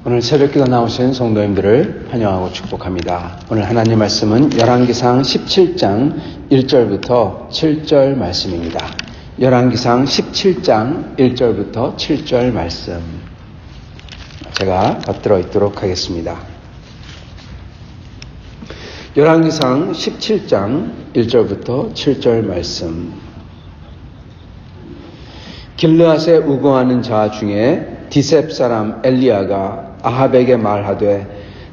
오늘 새벽기도 나오신 성도님들을 환영하고 축복합니다. 오늘 하나님 말씀은 열왕기상 17장 1절부터 7절 말씀입니다. 열왕기상 17장 1절부터 7절 말씀 제가 받들어 있도록 하겠습니다. 열왕기상 17장 1절부터 7절 말씀. 길르앗에 우거하는 자 중에 디셉 사람 엘리야가 아합에게 말하되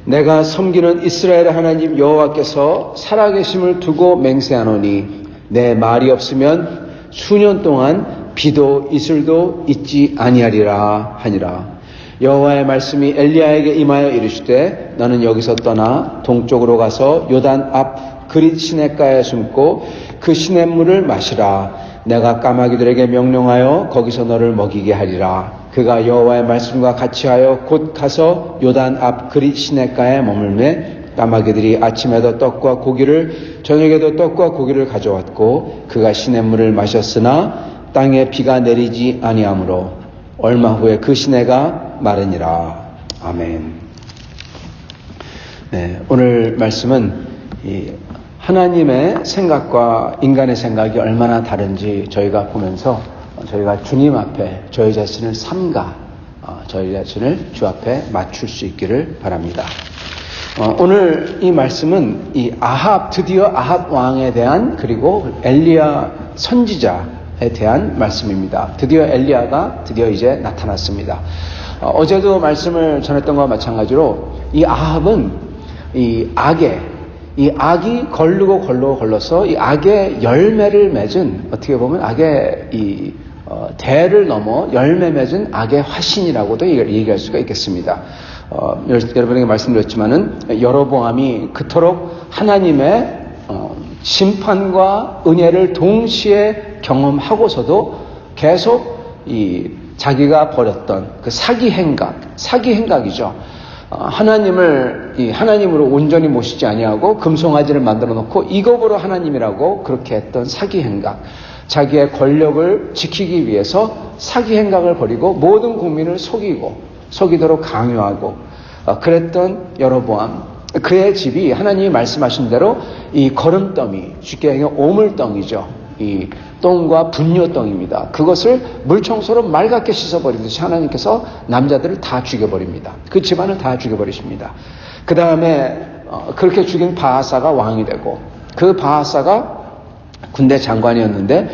내가 섬기는 이스라엘의 하나님 여호와께서 살아계심을 두고 맹세하노니 내 말이 없으면 수년 동안 비도 이슬도 있지 아니하리라 하니라. 여호와의 말씀이 엘리야에게 임하여 이르시되 너는 여기서 떠나 동쪽으로 가서 요단 앞 그릿 시냇가에 숨고 그 시냇물을 마시라. 내가 까마귀들에게 명령하여 거기서 너를 먹이게 하리라. 그가 여호와의 말씀과 같이 하여 곧 가서 요단 앞 그릿 시냇가에 머물매 까마귀들이 아침에도 떡과 고기를 저녁에도 떡과 고기를 가져왔고 그가 시냇물을 마셨으나 땅에 비가 내리지 아니하므로 얼마 후에 그 시내가 마르니라. 아멘. 네, 오늘 말씀은 하나님의 생각과 인간의 생각이 얼마나 다른지 저희가 보면서 저희가 주님 앞에 저희 자신을 삼가 저희 자신을 주 앞에 맞출 수 있기를 바랍니다. 오늘 이 말씀은 이 드디어 아합 왕에 대한 그리고 엘리야 선지자에 대한 말씀입니다. 드디어 엘리야가 이제 나타났습니다. 어제도 말씀을 전했던 것과 마찬가지로 이 아합은 이 악이 걸러서 이 악의 열매를 맺은 어떻게 보면 악의 대를 넘어 열매 맺은 악의 화신이라고도 얘기할 수가 있겠습니다. 여러분에게 말씀드렸지만은 여로보암이 그토록 하나님의 심판과 은혜를 동시에 경험하고서도 계속 자기가 벌였던 그 사기 행각이죠. 하나님으로 온전히 모시지 아니하고 금송아지를 만들어 놓고 이것으로 하나님이라고 그렇게 했던 사기 행각. 자기의 권력을 지키기 위해서 사기 행각을 벌이고 모든 국민을 속이도록 강요하고 그랬던 여로보암. 그의 집이 하나님이 말씀하신 대로 이 거름더미, 쉽게 얘기하면 오물덩이죠. 이 똥과 분뇨덩입니다. 그것을 물청소로 맑게 씻어버리듯이 하나님께서 남자들을 다 죽여버립니다. 그 집안을 다 죽여버리십니다. 그 다음에 그렇게 죽인 바하사가 왕이 되고 그 바하사가 군대 장관이었는데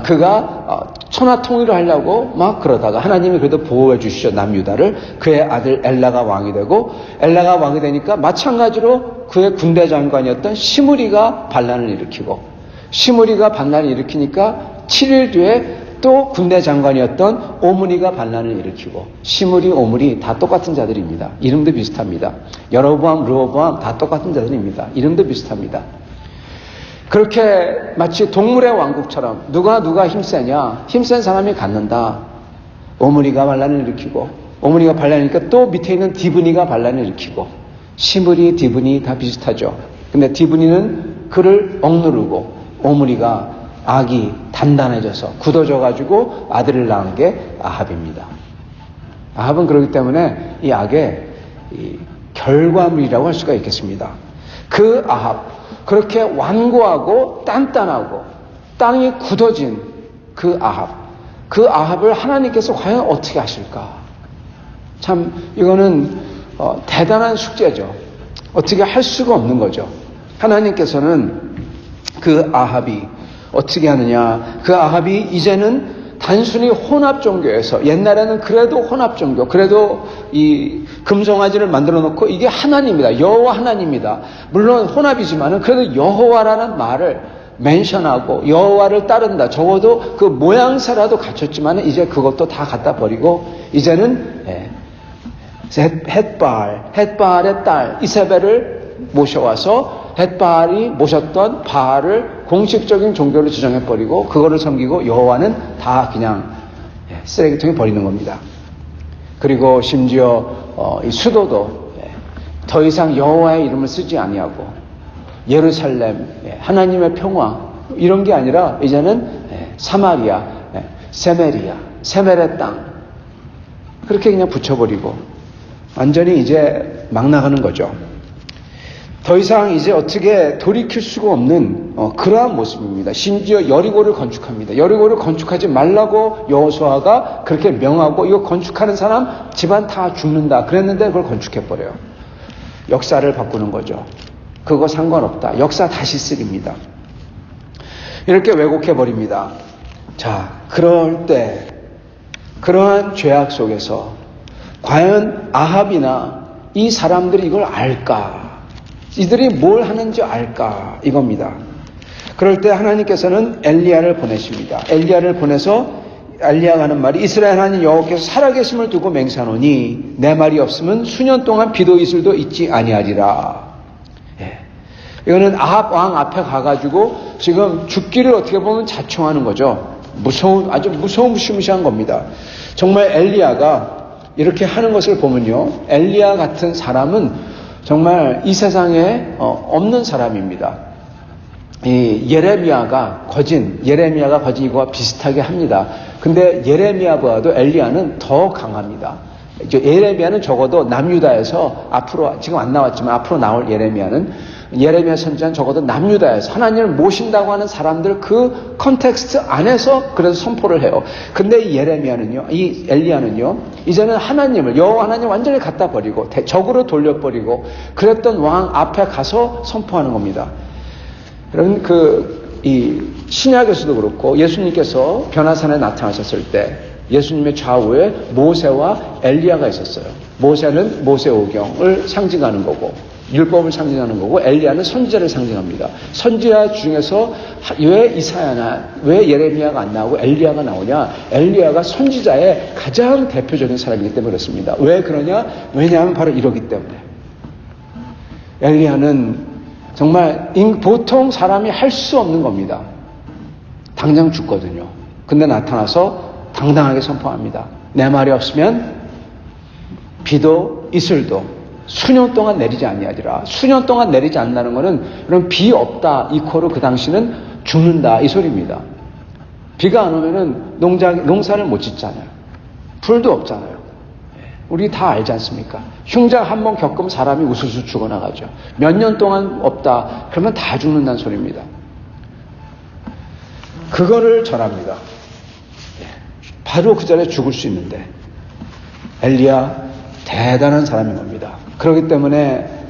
그가 천하 통일을 하려고 막 그러다가 하나님이 그래도 보호해 주시죠. 남유다를. 그의 아들 엘라가 왕이 되고 엘라가 왕이 되니까 마찬가지로 그의 군대 장관이었던 시므리가 반란을 일으키니까 7일 뒤에 또 군대 장관이었던 오므리가 반란을 일으키고 시므리, 오므리 다 똑같은 자들입니다. 이름도 비슷합니다. 여로보암, 르호보암 다 똑같은 자들입니다. 이름도 비슷합니다. 그렇게 마치 동물의 왕국처럼 누가 힘세냐? 힘센 사람이 갖는다. 오므리가 반란을 일으키고 오므리가 반란이니까 또 밑에 있는 디브니가 반란을 일으키고 시므리, 디브니 다 비슷하죠. 근데 디브니는 그를 억누르고 오므리가 악이 단단해져서 굳어져가지고 아들을 낳은 게 아합입니다. 아합은 그렇기 때문에 이 악의 결과물이라고 할 수가 있겠습니다. 그 아합, 그렇게 완고하고 단단하고 땅이 굳어진 그 아합을 하나님께서 과연 어떻게 하실까? 참 이거는 대단한 숙제죠. 어떻게 할 수가 없는 거죠. 하나님께서는 그 아합이 어떻게 하느냐? 그 아합이 이제는 단순히 혼합종교에서 옛날에는 그래도 혼합종교, 그래도 이 금송아지를 만들어 놓고 이게 하나님이다. 여호와 하나님이다. 물론 혼합이지만은 그래도 여호와라는 말을 멘션하고 여호와를 따른다. 적어도 그 모양새라도 갖췄지만은 이제 그것도 다 갖다 버리고 이제는 헷바알의 딸 이세벨을 모셔와서 헷바알이 모셨던 바알을 공식적인 종교로 지정해버리고 그거를 섬기고 여호와는 다 그냥 쓰레기통에 버리는 겁니다. 그리고 심지어 이 수도도 더 이상 여호와의 이름을 쓰지 아니하고 예루살렘, 하나님의 평화 이런 게 아니라 이제는 사마리아, 세멜의 땅 그렇게 그냥 붙여버리고 완전히 이제 막 나가는 거죠. 더 이상 이제 어떻게 돌이킬 수가 없는 그러한 모습입니다. 심지어 여리고를 건축합니다. 여리고를 건축하지 말라고 여호수아가 그렇게 명하고 이거 건축하는 사람 집안 다 죽는다 그랬는데 그걸 건축해버려요. 역사를 바꾸는 거죠. 그거 상관없다. 역사 다시 쓰립니다. 이렇게 왜곡해버립니다. 자, 그럴 때 그러한 죄악 속에서 과연 아합이나 이 사람들이 이걸 알까? 이들이 뭘 하는지 알까? 이겁니다. 그럴 때 하나님께서는 엘리야를 보내십니다. 엘리야를 보내서 엘리야가 하는 말이 이스라엘 하나님 여호와께서 살아계심을 두고 맹세하노니 내 말이 없으면 수년 동안 비도 이슬도 있지 아니하리라. 예. 이거는 아합 왕 앞에 가가지고 지금 죽기를 어떻게 보면 자청하는 거죠. 아주 무시무시한 겁니다. 정말 엘리야가 이렇게 하는 것을 보면요. 엘리야 같은 사람은 정말 이 세상에 없는 사람입니다. 이 예레미야가 거진 이거와 비슷하게 합니다. 근데 예레미야보다도 엘리야는 더 강합니다. 예레미야는 적어도 남유다에서 앞으로 지금 안 나왔지만 앞으로 나올 예레미야 선지자는 적어도 남유다에서 하나님을 모신다고 하는 사람들 그 컨텍스트 안에서 그래서 선포를 해요. 근데 이 엘리야는요, 이제는 하나님을, 여호와 하나님 완전히 갖다 버리고, 적으로 돌려버리고, 그랬던 왕 앞에 가서 선포하는 겁니다. 여러분, 이 신약에서도 그렇고, 예수님께서 변화산에 나타나셨을 때, 예수님의 좌우에 모세와 엘리야가 있었어요. 모세는 모세오경을 상징하는 거고, 율법을 상징하는 거고 엘리야는 선지자를 상징합니다. 선지자 중에서 왜 왜 예레미야가 안 나오고 엘리야가 나오냐? 엘리야가 선지자의 가장 대표적인 사람이기 때문에 그렇습니다. 왜 그러냐? 왜냐하면 바로 이러기 때문에. 엘리야는 정말 보통 사람이 할 수 없는 겁니다. 당장 죽거든요. 근데 나타나서 당당하게 선포합니다. 내 말이 없으면 비도 이슬도 수년 동안 내리지 아니하리라. 수년 동안 내리지 않는다는 것은 그럼 비 없다 이코로 그 당시는 죽는다 이 소리입니다. 비가 안 오면은 농사를 못 짓잖아요. 불도 없잖아요. 우리 다 알지 않습니까? 흉작 한 번 겪으면 사람이 우수수 죽어나가죠. 몇 년 동안 없다 그러면 다 죽는다는 소리입니다. 그거를 전합니다. 바로 그 자리에 죽을 수 있는데 엘리야 대단한 사람인 겁니다. 그렇기 때문에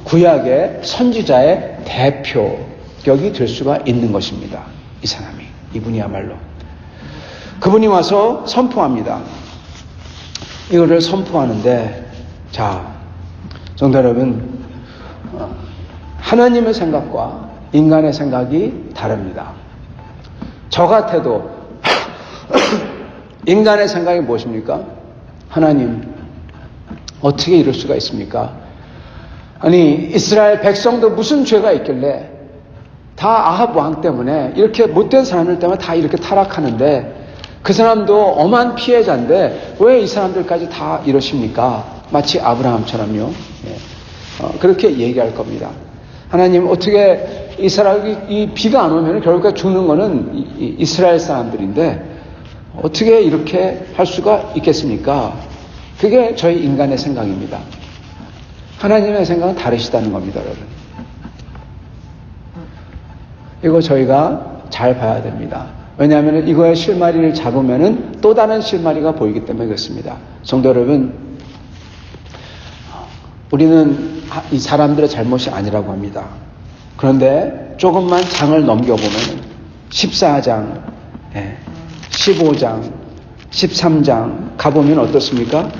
구약의 선지자의 대표격이 될 수가 있는 것입니다. 이 사람이, 이분이야말로. 그분이 와서 선포합니다. 이거를 선포하는데, 자, 성도 여러분, 하나님의 생각과 인간의 생각이 다릅니다. 저 같아도 인간의 생각이 무엇입니까? 하나님, 어떻게 이럴 수가 있습니까? 아니, 이스라엘 백성도 무슨 죄가 있길래 다 아합 왕 때문에 이렇게 못된 사람들 때문에 다 이렇게 타락하는데 그 사람도 엄한 피해자인데 왜 이 사람들까지 다 이러십니까? 마치 아브라함처럼요. 그렇게 얘기할 겁니다. 하나님, 어떻게 이 비가 안 오면 결국 죽는 거는 이스라엘 사람들인데 어떻게 이렇게 할 수가 있겠습니까? 그게 저희 인간의 생각입니다. 하나님의 생각은 다르시다는 겁니다, 여러분. 이거 저희가 잘 봐야 됩니다. 왜냐하면 이거의 실마리를 잡으면은 또 다른 실마리가 보이기 때문에 그렇습니다. 성도 여러분, 우리는 이 사람들의 잘못이 아니라고 합니다. 그런데 조금만 장을 넘겨보면 14장, 15장, 13장 가보면 어떻습니까?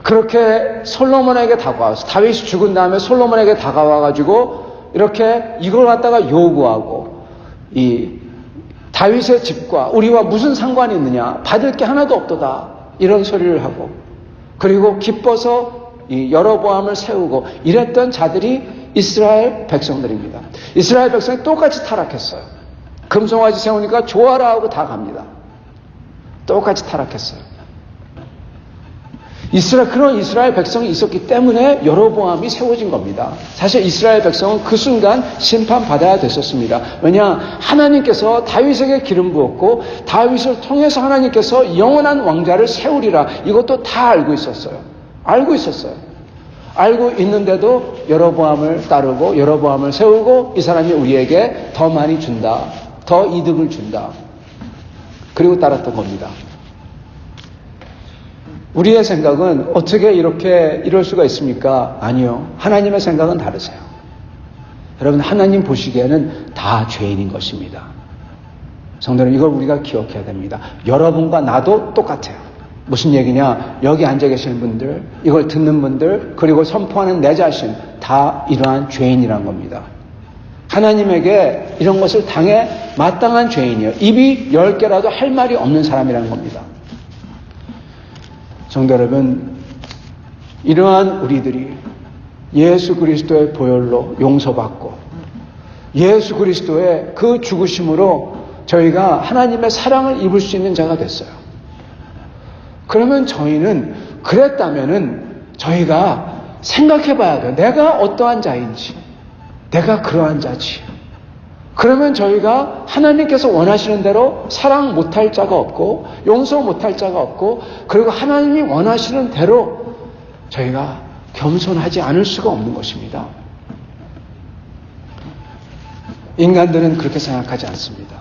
그렇게 솔로몬에게 다가와서 다윗이 죽은 다음에 솔로몬에게 다가와가지고 이렇게 이걸 갖다가 요구하고 이 다윗의 집과 우리와 무슨 상관이 있느냐? 받을 게 하나도 없도다. 이런 소리를 하고 그리고 기뻐서 이 여로보암을 세우고 이랬던 자들이 이스라엘 백성들입니다. 이스라엘 백성이 똑같이 타락했어요. 금송아지 세우니까 좋아라 하고 다 갑니다. 똑같이 타락했어요. 그런 이스라엘 백성이 있었기 때문에 여로보암이 세워진 겁니다. 사실 이스라엘 백성은 그 순간 심판받아야 됐었습니다. 왜냐? 하나님께서 다윗에게 기름 부었고 다윗을 통해서 하나님께서 영원한 왕자를 세우리라. 이것도 다 알고 있었어요. 알고 있었어요. 알고 있는데도 여로보암을 따르고 여로보암을 세우고 이 사람이 우리에게 더 많이 준다. 더 이득을 준다. 그리고 따랐던 겁니다. 우리의 생각은 어떻게 이렇게 이럴 수가 있습니까? 아니요. 하나님의 생각은 다르세요. 여러분, 하나님 보시기에는 다 죄인인 것입니다. 성도는 이걸 우리가 기억해야 됩니다. 여러분과 나도 똑같아요. 무슨 얘기냐? 여기 앉아 계시는 분들, 이걸 듣는 분들, 그리고 선포하는 내 자신 다 이러한 죄인이란 겁니다. 하나님에게 이런 것을 당해 마땅한 죄인이에요. 입이 10개라도 할 말이 없는 사람이라는 겁니다. 성도 여러분, 이러한 우리들이 예수 그리스도의 보혈로 용서받고 예수 그리스도의 그 죽으심으로 저희가 하나님의 사랑을 입을 수 있는 자가 됐어요. 그러면 저희는 그랬다면은 저희가 생각해 봐야 돼요. 내가 어떠한 자인지. 내가 그러한 자지. 그러면 저희가 하나님께서 원하시는 대로 사랑 못할 자가 없고 용서 못할 자가 없고 그리고 하나님이 원하시는 대로 저희가 겸손하지 않을 수가 없는 것입니다. 인간들은 그렇게 생각하지 않습니다.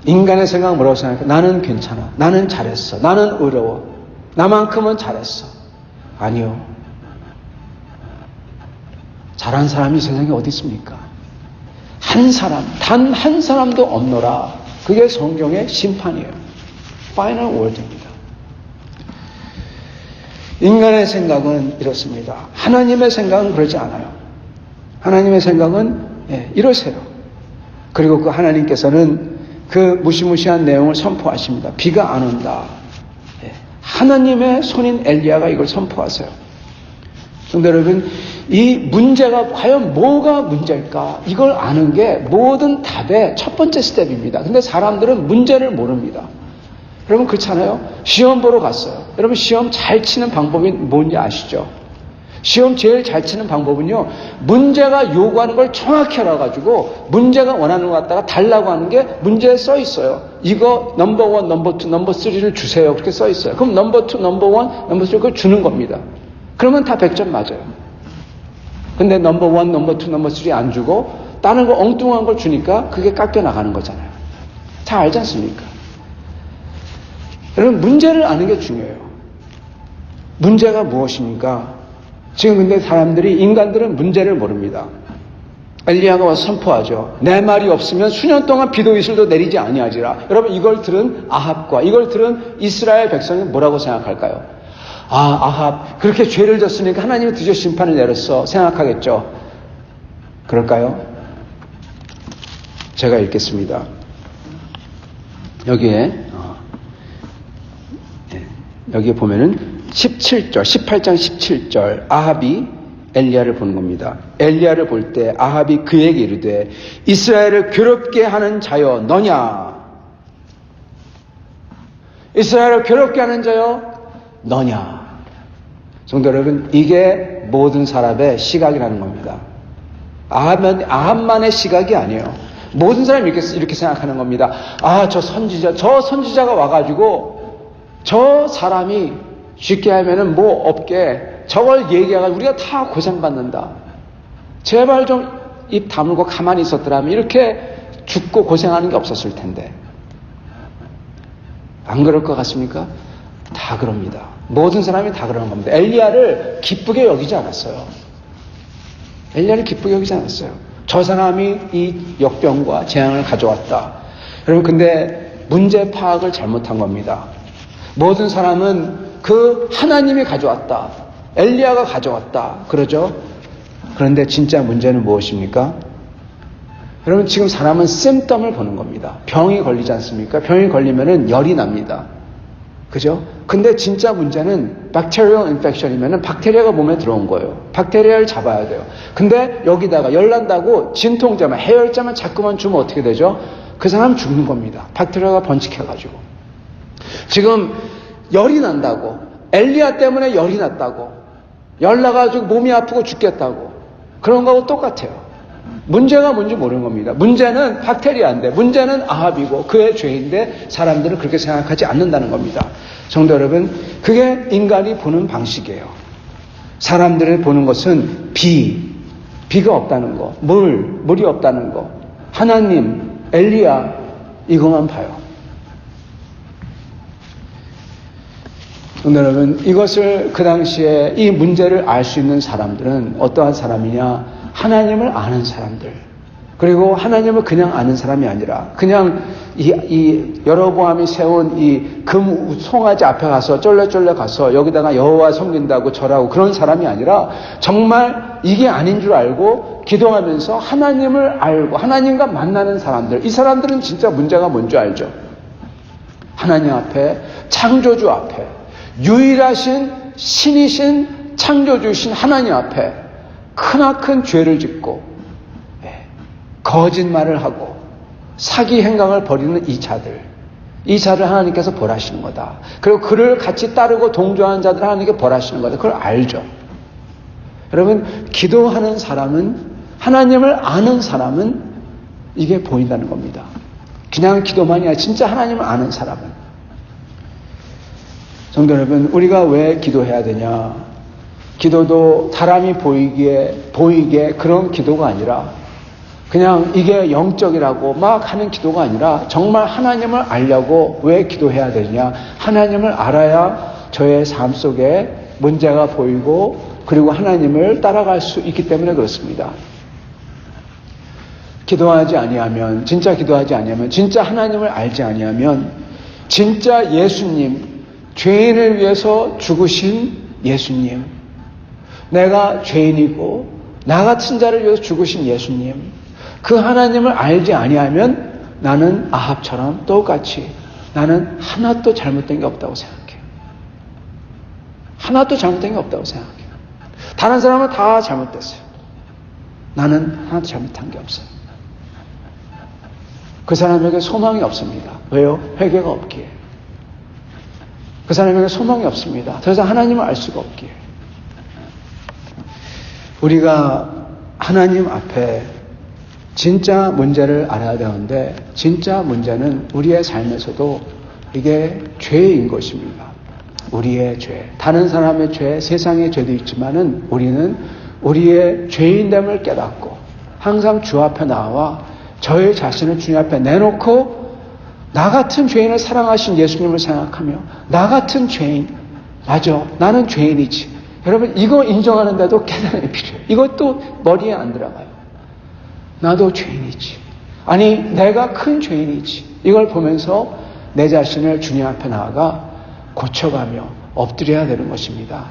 인간의 생각은 뭐라고 생각해요? 나는 괜찮아. 나는 잘했어. 나는 의로워. 나만큼은 잘했어. 아니요. 잘한 사람이 세상에 어디 있습니까? 한 사람, 단 한 사람도 없노라. 그게 성경의 심판이에요. 파이널 월드입니다. 인간의 생각은 이렇습니다. 하나님의 생각은 그러지 않아요. 하나님의 생각은 이러세요. 그리고 그 하나님께서는 그 무시무시한 내용을 선포하십니다. 비가 안 온다. 하나님의 손인 엘리야가 이걸 선포하세요. 성도 여러분, 이 문제가 과연 뭐가 문제일까? 이걸 아는 게 모든 답의 첫 번째 스텝입니다. 근데 사람들은 문제를 모릅니다. 여러분 그렇잖아요? 시험 보러 갔어요. 여러분 시험 잘 치는 방법이 뭔지 아시죠? 시험 제일 잘 치는 방법은요, 문제가 요구하는 걸 정확히 알아가지고 문제가 원하는 것 갖다가 달라고 하는 게 문제에 써 있어요. 이거 넘버 1, 넘버 2, 넘버 3를 주세요. 그렇게 써 있어요. 그럼 넘버 2, 넘버 1, 넘버 3 그걸 주는 겁니다. 그러면 다 100점 맞아요. 근데 넘버 1, 넘버 2, 넘버 3 안 주고 다른 거 엉뚱한 걸 주니까 그게 깎여 나가는 거잖아요. 다 알지 않습니까? 여러분 문제를 아는 게 중요해요. 문제가 무엇입니까? 지금 근데 인간들은 문제를 모릅니다. 엘리야가 와서 선포하죠. 내 말이 없으면 수년 동안 비도 이슬도 내리지 아니하지라. 여러분 이걸 들은 아합과 이걸 들은 이스라엘 백성이 뭐라고 생각할까요? 아합 그렇게 죄를 졌으니까 하나님이 드디어 심판을 내렸어 생각하겠죠. 그럴까요? 제가 읽겠습니다. 여기에 보면은 17절, 18장 17절 아합이 엘리야를 보는 겁니다. 엘리야를 볼 때 아합이 그에게 이르되 이스라엘을 괴롭게 하는 자여 너냐? 이스라엘을 괴롭게 하는 자여 너냐? 성도 여러분, 이게 모든 사람의 시각이라는 겁니다. 아합만의 시각이 아니에요. 모든 사람이 이렇게 생각하는 겁니다. 저 선지자가 와가지고 저 사람이 쉽게 하면은 뭐 없게 저걸 얘기해가지고 우리가 다 고생받는다. 제발 좀 입 다물고 가만히 있었더라면 이렇게 죽고 고생하는 게 없었을 텐데. 안 그럴 것 같습니까? 다 그럽니다. 모든 사람이 다 그러는 겁니다. 엘리야를 기쁘게 여기지 않았어요. 엘리야를 기쁘게 여기지 않았어요. 저 사람이 이 역병과 재앙을 가져왔다. 여러분 근데 문제 파악을 잘못한 겁니다. 모든 사람은 그 하나님이 가져왔다. 엘리야가 가져왔다. 그러죠? 그런데 진짜 문제는 무엇입니까? 여러분 지금 사람은 심덤을 보는 겁니다. 병이 걸리지 않습니까? 병이 걸리면은 열이 납니다. 그죠? 근데 진짜 문제는 bacterial infection이면은 박테리아가 몸에 들어온 거예요. 박테리아를 잡아야 돼요. 근데 여기다가 열 난다고 진통제만 해열제만 자꾸만 주면 어떻게 되죠? 그 사람 죽는 겁니다. 박테리아가 번식해가지고. 지금 열이 난다고 엘리야 때문에 열이 났다고 열 나가지고 몸이 아프고 죽겠다고 그런 거하고 똑같아요. 문제가 뭔지 모르는 겁니다. 문제는 박테리아인데 문제는 아합이고 그의 죄인데 사람들은 그렇게 생각하지 않는다는 겁니다. 성도 여러분, 그게 인간이 보는 방식이에요. 사람들을 보는 것은 비가 없다는 거, 물이 없다는 거, 하나님, 엘리야, 이것만 봐요. 여러분, 이것을 그 당시에 이 문제를 알 수 있는 사람들은 어떠한 사람이냐? 하나님을 아는 사람들. 그리고 하나님을 그냥 아는 사람이 아니라 그냥 이 여로보암이 세운 이 금 송아지 앞에 가서 쫄래쫄래 가서 여기다가 여호와 섬긴다고 절하고 그런 사람이 아니라 정말 이게 아닌 줄 알고 기도하면서 하나님을 알고 하나님과 만나는 사람들. 이 사람들은 진짜 문제가 뭔지 알죠? 하나님 앞에, 창조주 앞에, 유일하신 신이신 창조주신 하나님 앞에 크나큰 죄를 짓고 거짓말을 하고 사기 행각을 벌이는 이 자를 하나님께서 벌하시는 거다. 그리고 그를 같이 따르고 동조하는 자들 하나님께 벌하시는 거다. 그걸 알죠. 여러분, 기도하는 사람은, 하나님을 아는 사람은 이게 보인다는 겁니다. 그냥 기도만이 아니라 진짜 하나님을 아는 사람은. 성도 여러분, 우리가 왜 기도해야 되냐? 기도도 사람이 보이게 그런 기도가 아니라 그냥 이게 영적이라고 막 하는 기도가 아니라 정말 하나님을 알려고 왜 기도해야 되냐? 하나님을 알아야 저의 삶 속에 문제가 보이고 그리고 하나님을 따라갈 수 있기 때문에 그렇습니다. 기도하지 아니하면, 진짜 기도하지 아니하면, 진짜 하나님을 알지 아니하면, 진짜 예수님, 죄인을 위해서 죽으신 예수님, 내가 죄인이고 나 같은 자를 위해서 죽으신 예수님, 그 하나님을 알지 아니하면 나는 아합처럼 똑같이 나는 하나도 잘못된 게 없다고 생각해요. 하나도 잘못된 게 없다고 생각해요. 다른 사람은 다 잘못됐어요. 나는 하나도 잘못한 게 없어요. 그 사람에게 소망이 없습니다. 왜요? 회개가 없기에. 그 사람에게 소망이 없습니다. 더 이상 하나님을 알 수가 없기에. 우리가 하나님 앞에 진짜 문제를 알아야 되는데 진짜 문제는 우리의 삶에서도 이게 죄인 것입니다. 우리의 죄. 다른 사람의 죄, 세상의 죄도 있지만은 우리는 우리의 죄인됨을 깨닫고 항상 주 앞에 나와 저의 자신을 주님 앞에 내놓고 나 같은 죄인을 사랑하신 예수님을 생각하며 나 같은 죄인, 맞아, 나는 죄인이지. 여러분, 이거 인정하는데도 깨달음이 필요해요. 이것도 머리에 안 들어가요. 나도 죄인이지. 아니, 내가 큰 죄인이지. 이걸 보면서 내 자신을 주님 앞에 나아가 고쳐가며 엎드려야 되는 것입니다.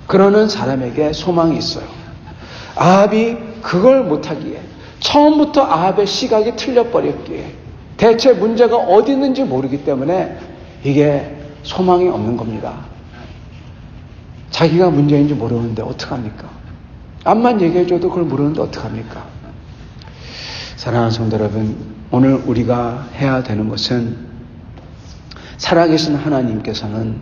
그러는 사람에게 소망이 있어요. 아합이 그걸 못하기에, 처음부터 아합의 시각이 틀려버렸기에, 대체 문제가 어디 있는지 모르기 때문에 이게 소망이 없는 겁니다. 자기가 문제인지 모르는데 어떡합니까? 암만 얘기해줘도 그걸 모르는데 어떡합니까? 사랑하는 성도 여러분, 오늘 우리가 해야 되는 것은 살아계신 하나님께서는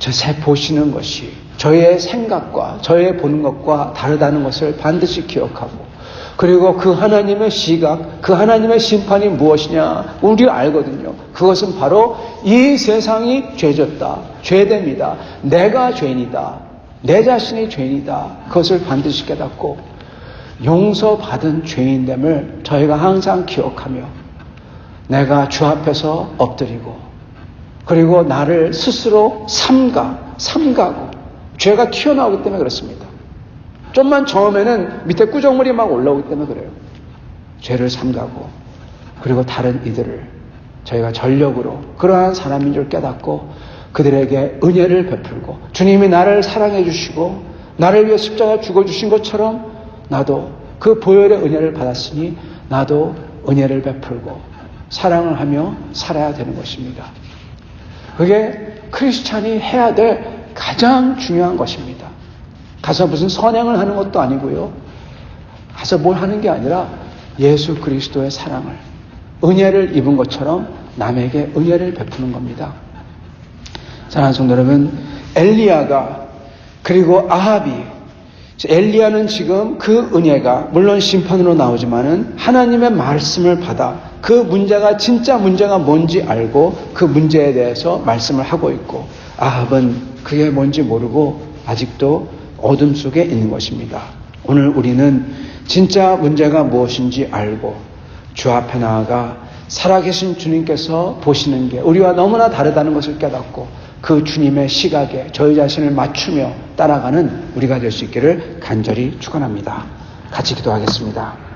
저 보시는 것이 저의 생각과 저의 보는 것과 다르다는 것을 반드시 기억하고, 그리고 그 하나님의 시각, 그 하나님의 심판이 무엇이냐 우리가 알거든요. 그것은 바로 이 세상이 죄졌다, 죄됨이다, 내가 죄인이다, 내 자신이 죄인이다. 그것을 반드시 깨닫고 용서받은 죄인됨을 저희가 항상 기억하며 내가 주 앞에서 엎드리고, 그리고 나를 스스로 삼가고, 죄가 튀어나오기 때문에 그렇습니다. 좀만 저으면은 밑에 꾸정물이 막 올라오기 때문에 그래요. 죄를 삼가고, 그리고 다른 이들을 저희가 전력으로 그러한 사람인 줄 깨닫고 그들에게 은혜를 베풀고, 주님이 나를 사랑해 주시고 나를 위해 십자가 죽어주신 것처럼 나도 그 보혈의 은혜를 받았으니 나도 은혜를 베풀고 사랑을 하며 살아야 되는 것입니다. 그게 크리스찬이 해야 될 가장 중요한 것입니다. 가서 무슨 선행을 하는 것도 아니고요. 가서 뭘 하는 게 아니라 예수 그리스도의 사랑을, 은혜를 입은 것처럼 남에게 은혜를 베푸는 겁니다. 사랑하는 성도 여러분, 엘리야가 그리고 아합이, 엘리야는 지금 그 은혜가 물론 심판으로 나오지만은 하나님의 말씀을 받아 그 문제가 진짜 문제가 뭔지 알고 그 문제에 대해서 말씀을 하고 있고, 아합은 그게 뭔지 모르고 아직도 어둠 속에 있는 것입니다. 오늘 우리는 진짜 문제가 무엇인지 알고 주 앞에 나아가 살아계신 주님께서 보시는 게 우리와 너무나 다르다는 것을 깨닫고 그 주님의 시각에 저희 자신을 맞추며 따라가는 우리가 될 수 있기를 간절히 축원합니다. 같이 기도하겠습니다.